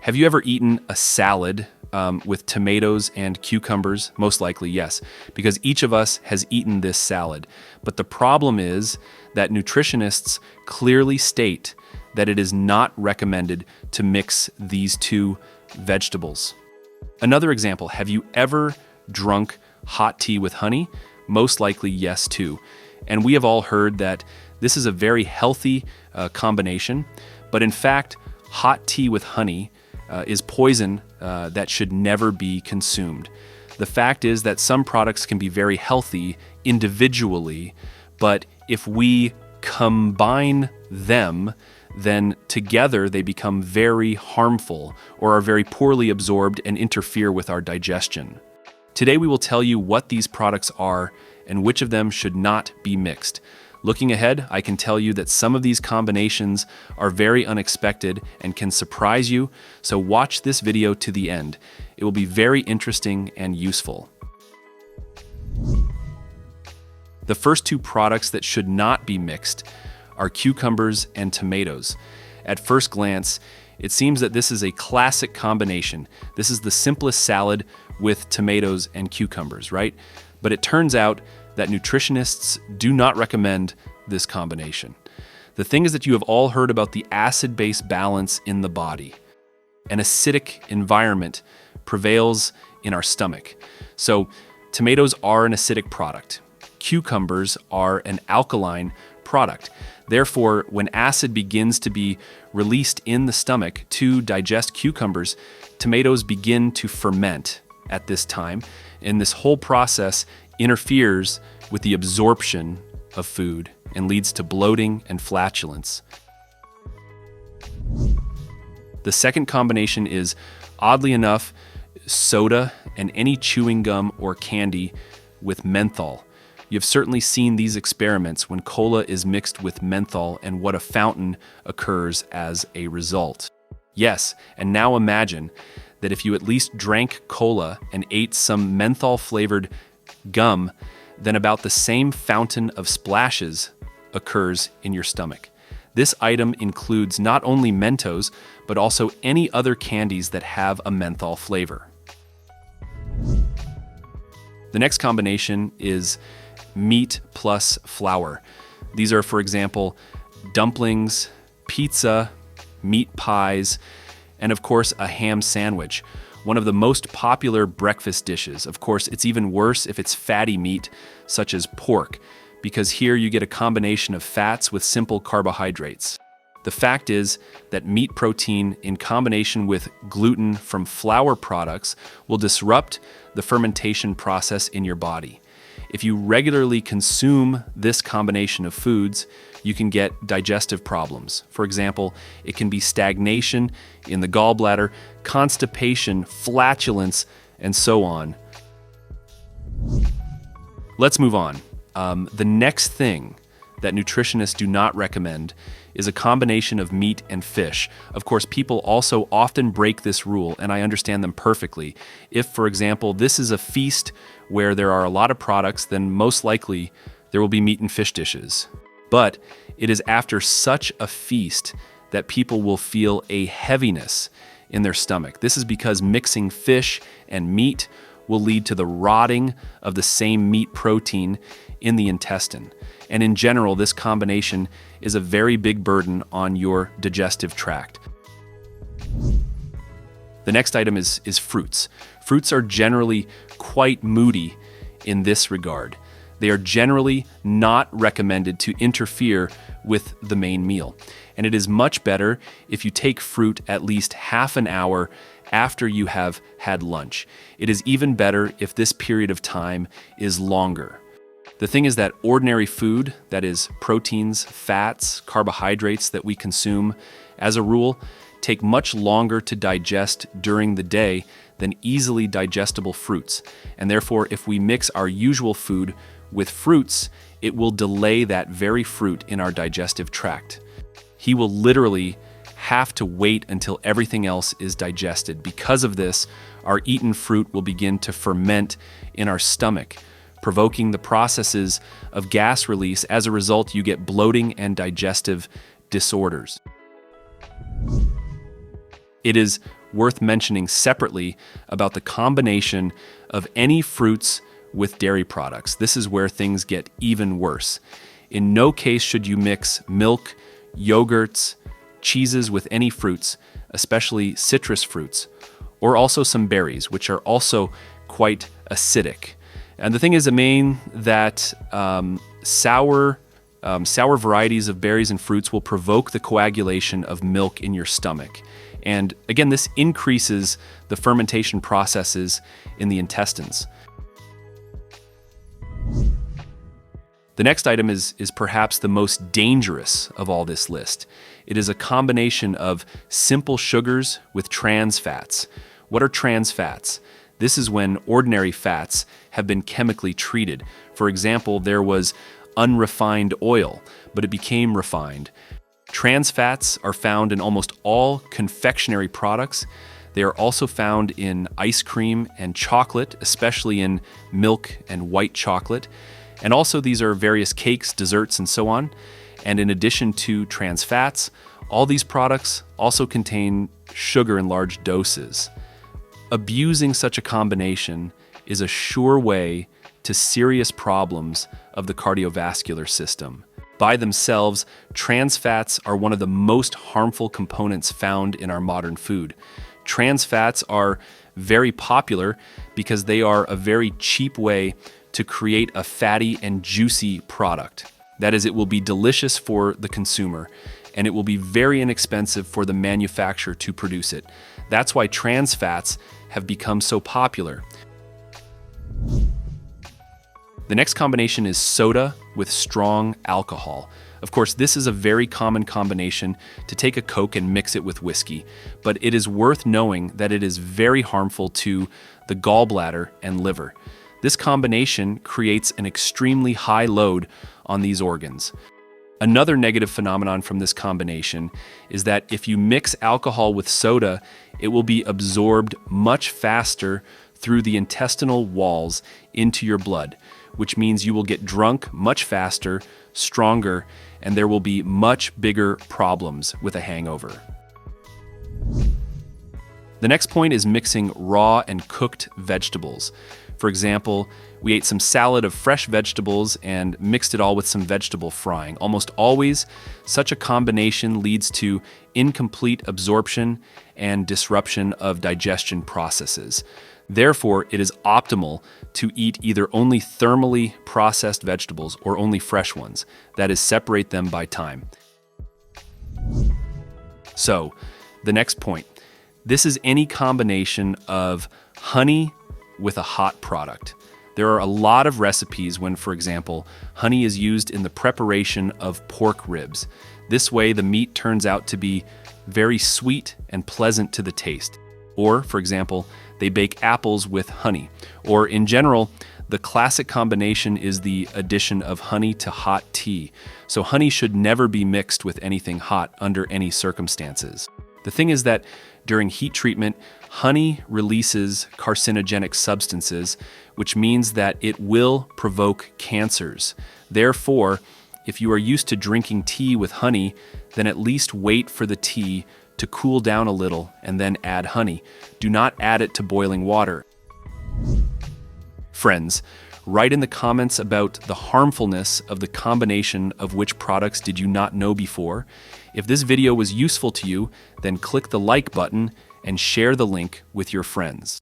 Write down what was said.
Have you ever eaten a salad with tomatoes and cucumbers? Most likely, yes, because each of us has eaten this salad. But the problem is that nutritionists clearly state that it is not recommended to mix these two vegetables. Another example, have you ever drunk hot tea with honey? Most likely, yes, too. And we have all heard that this is a very healthy combination, but in fact, hot tea with honey is poison that should never be consumed. The fact is that some products can be very healthy individually, but if we combine them, then together they become very harmful or are very poorly absorbed and interfere with our digestion. Today we will tell you what these products are and which of them should not be mixed. Looking ahead, I can tell you that some of these combinations are very unexpected and can surprise you, so watch this video to the end. It will be very interesting and useful. The first two products that should not be mixed are cucumbers and tomatoes. At first glance, it seems that this is a classic combination. This is the simplest salad with tomatoes and cucumbers, right? But it turns out that nutritionists do not recommend this combination. The thing is that you have all heard about the acid-base balance in the body. An acidic environment prevails in our stomach. So tomatoes are an acidic product. Cucumbers are an alkaline product. Therefore, when acid begins to be released in the stomach to digest cucumbers, tomatoes begin to ferment at this time, and this whole process interferes with the absorption of food and leads to bloating and flatulence. The second combination is, oddly enough, soda and any chewing gum or candy with menthol. You've certainly seen these experiments when cola is mixed with menthol and what a fountain occurs as a result. Yes, and now imagine that if you at least drank cola and ate some menthol-flavored gum, then about the same fountain of splashes occurs in your stomach. This item includes not only Mentos, but also any other candies that have a menthol flavor. The next combination is meat plus flour. These are, for example, dumplings, pizza, meat pies, and of course, a ham sandwich. One of the most popular breakfast dishes. Of course, it's even worse if it's fatty meat, such as pork, because here you get a combination of fats with simple carbohydrates. The fact is that meat protein in combination with gluten from flour products will disrupt the fermentation process in your body. If you regularly consume this combination of foods, you can get digestive problems. For example, it can be stagnation in the gallbladder, constipation, flatulence, and so on. Let's move on. The next thing that nutritionists do not recommend is a combination of meat and fish. Of course, people also often break this rule, and I understand them perfectly. If, for example, this is a feast where there are a lot of products, then most likely there will be meat and fish dishes. But it is after such a feast that people will feel a heaviness in their stomach. This is because mixing fish and meat will lead to the rotting of the same meat protein in the intestine. And in general, this combination is a very big burden on your digestive tract. The next item is fruits. Fruits are generally quite moody in this regard. They are generally not recommended to interfere with the main meal. And it is much better if you take fruit at least half an hour after you have had lunch. It is even better if this period of time is longer. The thing is that ordinary food, that is proteins, fats, carbohydrates that we consume, as a rule, take much longer to digest during the day than easily digestible fruits. And therefore, if we mix our usual food with fruits, it will delay that very fruit in our digestive tract. He will literally have to wait until everything else is digested. Because of this, our eaten fruit will begin to ferment in our stomach, provoking the processes of gas release. As a result, you get bloating and digestive disorders. It is worth mentioning separately about the combination of any fruits with dairy products. This is where things get even worse. In no case should you mix milk, yogurts, cheeses with any fruits, especially citrus fruits, or also some berries, which are also quite acidic. And the thing is, that sour varieties of berries and fruits will provoke the coagulation of milk in your stomach. And again, this increases the fermentation processes in the intestines. The next item is perhaps the most dangerous of all this list. It is a combination of simple sugars with trans fats. What are trans fats? This is when ordinary fats have been chemically treated. For example, there was unrefined oil, but it became refined. Trans fats are found in almost all confectionery products. They are also found in ice cream and chocolate, especially in milk and white chocolate. And also these are various cakes, desserts, and so on. And in addition to trans fats, all these products also contain sugar in large doses. Abusing such a combination is a sure way to serious problems of the cardiovascular system. By themselves, trans fats are one of the most harmful components found in our modern food. Trans fats are very popular because they are a very cheap way to create a fatty and juicy product. That is, it will be delicious for the consumer, and it will be very inexpensive for the manufacturer to produce it. That's why trans fats have become so popular. The next combination is soda with strong alcohol. Of course, this is a very common combination to take a Coke and mix it with whiskey, but it is worth knowing that it is very harmful to the gallbladder and liver. This combination creates an extremely high load on these organs. Another negative phenomenon from this combination is that if you mix alcohol with soda, it will be absorbed much faster through the intestinal walls into your blood, which means you will get drunk much faster, stronger, and there will be much bigger problems with a hangover. The next point is mixing raw and cooked vegetables. For example, we ate some salad of fresh vegetables and mixed it all with some vegetable frying. Almost always, such a combination leads to incomplete absorption and disruption of digestion processes. Therefore, it is optimal to eat either only thermally processed vegetables or only fresh ones. That is, separate them by time. So, the next point. This is any combination of honey with a hot product. There are a lot of recipes when, for example, honey is used in the preparation of pork ribs. This way, the meat turns out to be very sweet and pleasant to the taste. Or, for example, they bake apples with honey. Or, in general, the classic combination is the addition of honey to hot tea. So honey should never be mixed with anything hot under any circumstances. The thing is that during heat treatment, honey releases carcinogenic substances, which means that it will provoke cancers. Therefore, if you are used to drinking tea with honey, then at least wait for the tea to cool down a little and then add honey. Do not add it to boiling water. Friends, write in the comments about the harmfulness of the combination of which products did you not know before. If this video was useful to you, then click the like button and share the link with your friends.